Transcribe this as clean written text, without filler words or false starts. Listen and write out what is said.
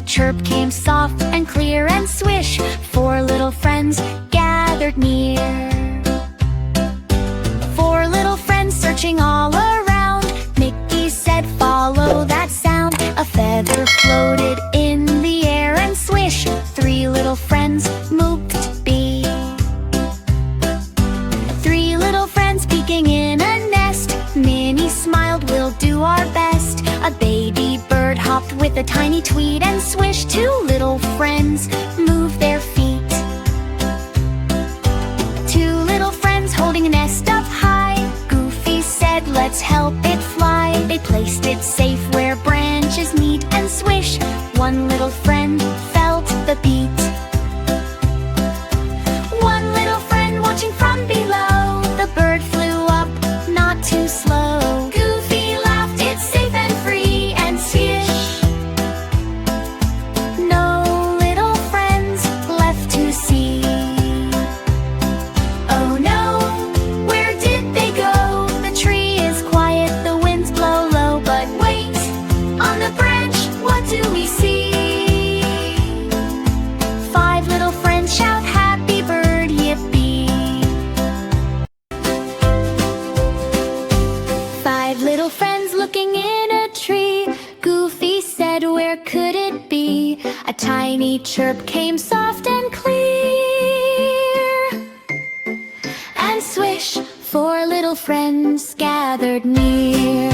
chirp came soft and clear, and swish, 4 little friends gathered near. 4 little friends searching all around. Mickey said, "Follow that sound." A feather floated in the air, and swish, 3 little friends moved to be. 3 little friends peeking in a nest. Minnie smiled, "We'll do our best." A baby bird hopped with a tiny tweet, and swish, 2 little friends moved their feet. 2 little friends holding a nest up high. Goofy said, "Let's help it fly." They placed it safe where branches meet, and swish, 1 little friend felt the beat. 1 little friend watching from below. The bird flew up, not too slow. Goofy laughed, "It's safe and free," and swish, no little friends left to see. Oh no, where did they go? The tree is quiet, the winds blow low. But wait, on the branch, what do we see? 5 little friends shout, "Happy bird, yippee!" 5 little friends looking in a tree. Goofy said, "Where could it be?" A tiny chirp came soft and clear, and swish, 4 little friends gathered near.